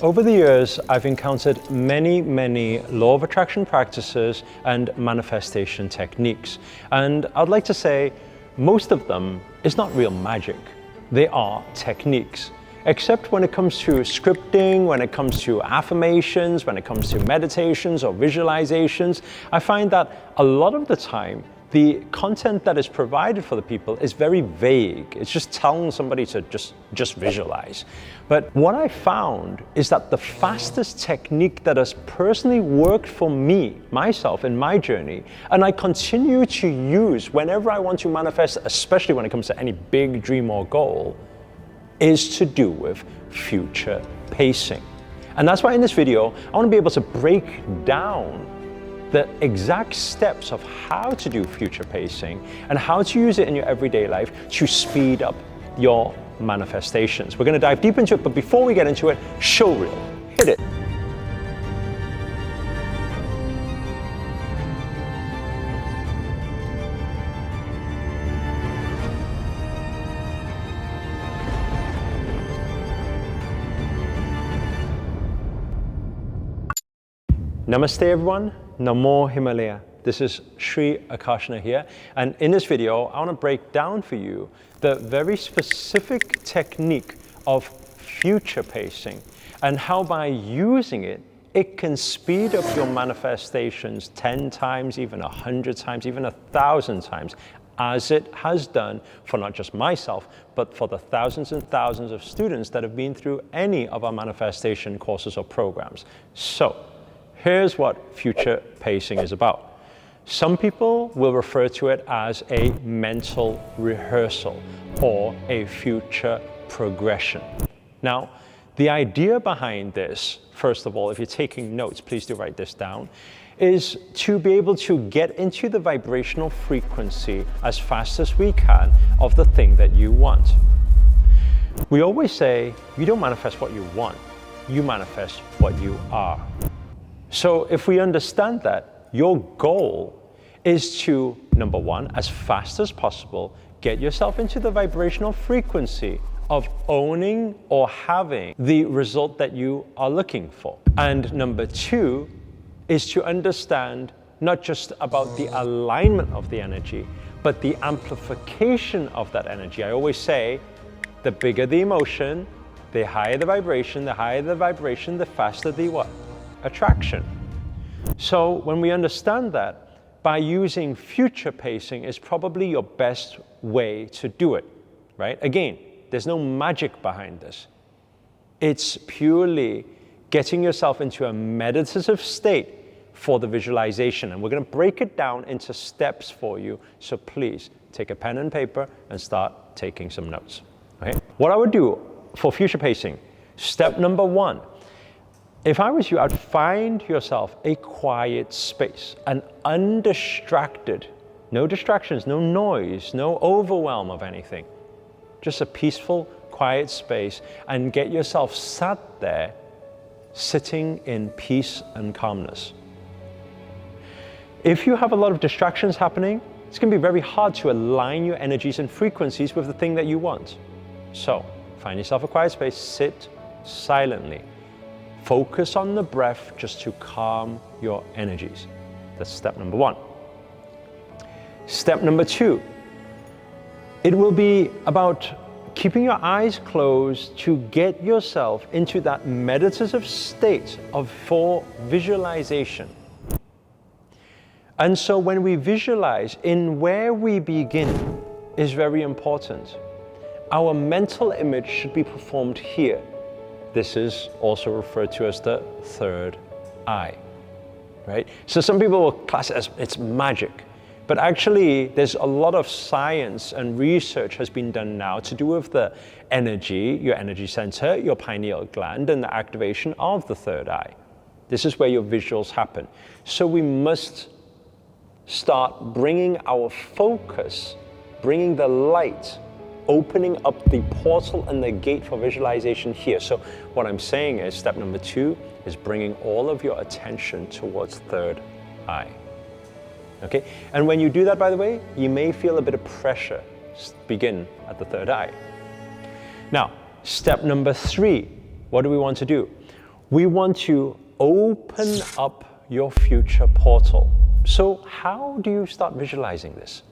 Over the years, I've encountered many law of attraction practices and manifestation techniques. And I'd like to say most of them is not real magic. They are techniques. Except when it comes to scripting, when it comes to affirmations, when it comes to meditations or visualizations, I find that a lot of the time, the content that is provided for the people is very vague. It's just telling somebody to just visualize. But what I found is that the fastest technique that has personally worked for me, myself, in my journey, and I continue to use whenever I want to manifest, especially when it comes to any big dream or goal, is to do with future pacing. And that's why in this video, I want to be able to break down the exact steps of how to do future pacing and how to use it in your everyday life to speed up your manifestations. We're going to dive deep into it, but before we get into it, show reel. Hit it. Namaste everyone, Namo Himalaya. This is Sri Akarshana here, and in this video I want to break down for you the very specific technique of future pacing and how by using it, it can speed up your manifestations 10 times, even 100 times, even 1,000 times, as it has done for not just myself, but for the thousands and thousands of students that have been through any of our manifestation courses or programs. So, here's what future pacing is about. Some people will refer to it as a mental rehearsal or a future progression. Now, the idea behind this, first of all, if you're taking notes, please do write this down, is to be able to get into the vibrational frequency as fast as we can of the thing that you want. We always say, you don't manifest what you want, you manifest what you are. So if we understand that, your goal is to, number one, as fast as possible, get yourself into the vibrational frequency of owning or having the result that you are looking for. And number two is to understand not just about the alignment of the energy, but the amplification of that energy. I always say, the bigger the emotion, the higher the vibration, the faster the what? Attraction. So when we understand that, by using future pacing is probably your best way to do it, right? Again, there's no magic behind this. It's purely getting yourself into a meditative state for the visualization. And we're going to break it down into steps for you. So please take a pen and paper and start taking some notes. Okay? What I would do for future pacing, step number one, if I was you, I'd find yourself a quiet space, an undistracted, no distractions, no noise, no overwhelm of anything. Just a peaceful, quiet space, and get yourself sat there, sitting in peace and calmness. If you have a lot of distractions happening, it's going to be very hard to align your energies and frequencies with the thing that you want. So, find yourself a quiet space, sit silently. Focus on the breath just to calm your energies. That's step number one. Step number two, it will be about keeping your eyes closed to get yourself into that meditative state for visualization. And so when we visualize, in where we begin is very important. Our mental image should be performed here. This is also referred to as the third eye, right? So some people will class it as it's magic, but actually there's a lot of science and research has been done now to do with the energy, your energy center, your pineal gland, and the activation of the third eye. This is where your visuals happen. So we must start bringing our focus, bringing the light, opening up the portal and the gate for visualization here. So what I'm saying is step number two is bringing all of your attention towards third eye. Okay? And when you do that, by the way, you may feel a bit of pressure begin at the third eye. Now, step number three, what do we want to do? We want to open up your future portal. So how do you start visualizing this?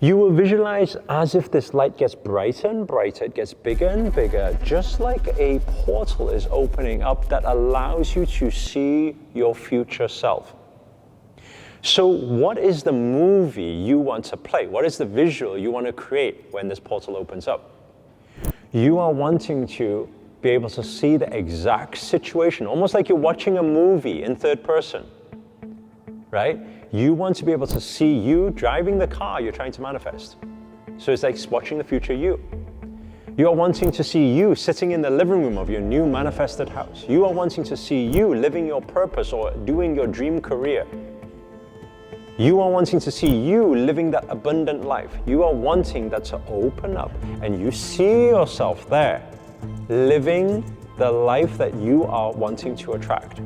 You will visualize as if this light gets brighter and brighter, it gets bigger and bigger, just like a portal is opening up that allows you to see your future self. So what is the movie you want to play? What is the visual you want to create when this portal opens up? You are wanting to be able to see the exact situation, almost like you're watching a movie in third person, right? You want to be able to see you driving the car you're trying to manifest. So it's like watching the future you. You are wanting to see you sitting in the living room of your new manifested house. You are wanting to see you living your purpose or doing your dream career. You are wanting to see you living that abundant life. You are wanting that to open up and you see yourself there, living the life that you are wanting to attract.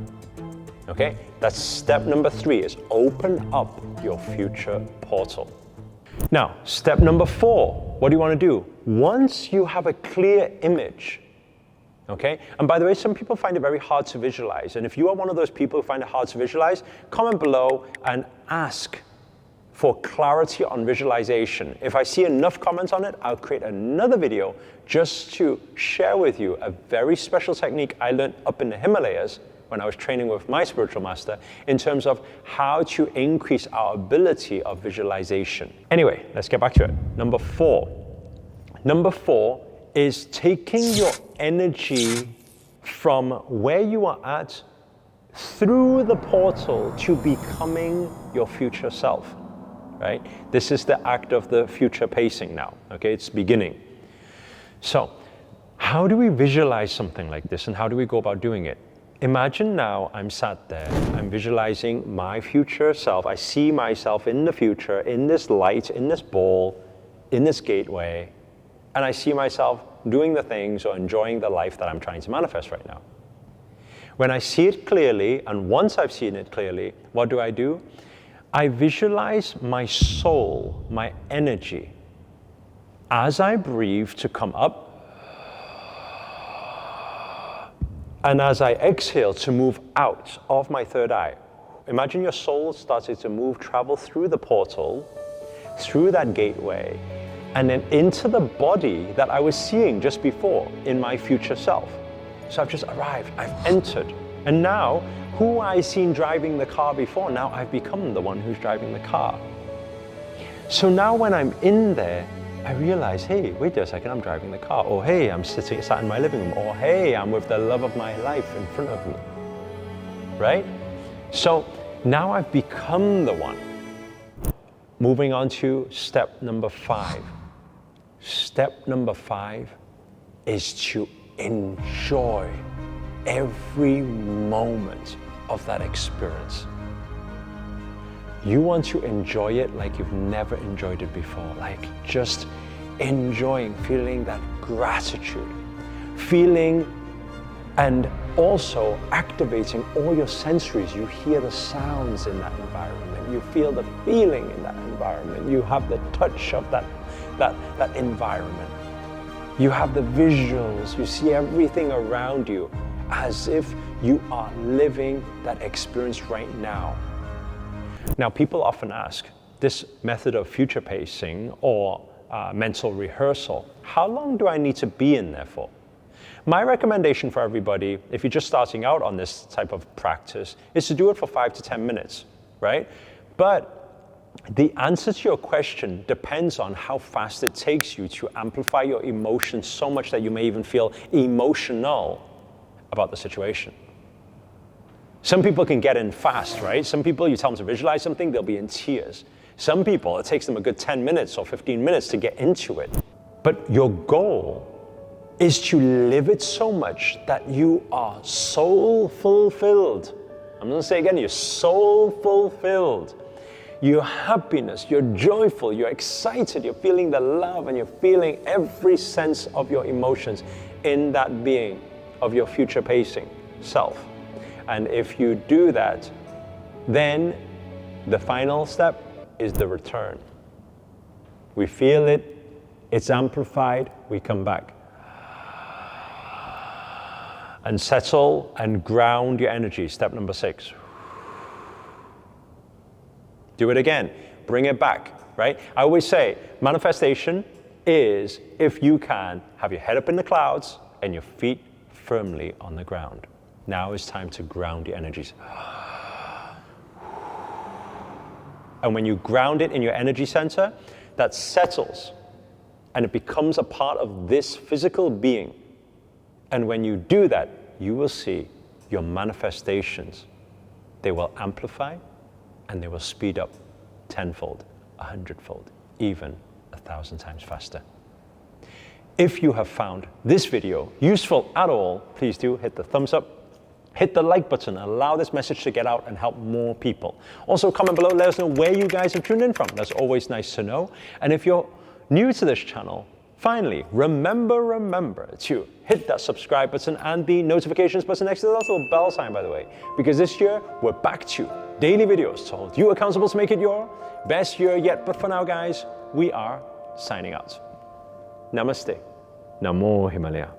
Okay, that's step number 3, is open up your future portal. Now, step number 4, what do you want to do? Once you have a clear image, okay, and by the way, some people find it very hard to visualize, and if you are one of those people who find it hard to visualize, comment below and ask for clarity on visualization. If I see enough comments on it, I'll create another video just to share with you a very special technique I learned up in the Himalayas when I was training with my spiritual master in terms of how to increase our ability of visualization. Anyway, let's get back to it. Number 4. Number 4 is taking your energy from where you are at through the portal to becoming your future self, right? This is the act of the future pacing now, okay? It's beginning. So, how do we visualize something like this and how do we go about doing it? Imagine now I'm sat there, I'm visualizing my future self. I see myself in the future, in this light, in this ball, in this gateway, and I see myself doing the things or enjoying the life that I'm trying to manifest right now. When I see it clearly, and once I've seen it clearly, what do? I visualize my soul, my energy, as I breathe to come up, and as I exhale to move out of my third eye. Imagine your soul started to move, travel through the portal, through that gateway, and then into the body that I was seeing just before in my future self. So I've just arrived, I've entered, and now who I seen driving the car before, now I've become the one who's driving the car. So now when I'm in there, I realize, hey, wait a second, I'm driving the car. Or hey, I'm sat in my living room. Or hey, I'm with the love of my life in front of me, right? So now I've become the one. Moving on to step number 5. Step number 5 is to enjoy every moment of that experience. You want to enjoy it like you've never enjoyed it before, like just enjoying, feeling that gratitude, feeling and also activating all your sensories. You hear the sounds in that environment, you feel the feeling in that environment, you have the touch of that environment, you have the visuals, you see everything around you as if you are living that experience right now. Now, people often ask, this method of future pacing or mental rehearsal, how long do I need to be in there for? My recommendation for everybody, if you're just starting out on this type of practice, is to do it for 5 to 10 minutes, right? But the answer to your question depends on how fast it takes you to amplify your emotions so much that you may even feel emotional about the situation. Some people can get in fast, right? Some people, you tell them to visualize something, they'll be in tears. Some people, it takes them a good 10 minutes or 15 minutes to get into it. But your goal is to live it so much that you are soul fulfilled. I'm going to say again, you're soul fulfilled. You're happiness, you're joyful, you're excited, you're feeling the love, and you're feeling every sense of your emotions in that being of your future pacing self. And if you do that, then the final step is the return. We feel it, it's amplified, we come back. And settle and ground your energy. Step number 6. Do it again. Bring it back, right? I always say manifestation is, if you can, have your head up in the clouds and your feet firmly on the ground. Now it's time to ground your energies. And when you ground it in your energy center, that settles and it becomes a part of this physical being. And when you do that, you will see your manifestations. They will amplify and they will speed up 10-fold, 100-fold, even 1,000 times faster. If you have found this video useful at all, please do hit the thumbs up, hit the like button, allow this message to get out and help more people. Also comment below, let us know where you guys have tuned in from. That's always nice to know. And if you're new to this channel, finally, remember to hit that subscribe button and the notifications button next to that little bell sign, by the way, because this year we're back to daily videos to hold you accountable to make it your best year yet. But for now, guys, we are signing out. Namaste. Namo Himalaya.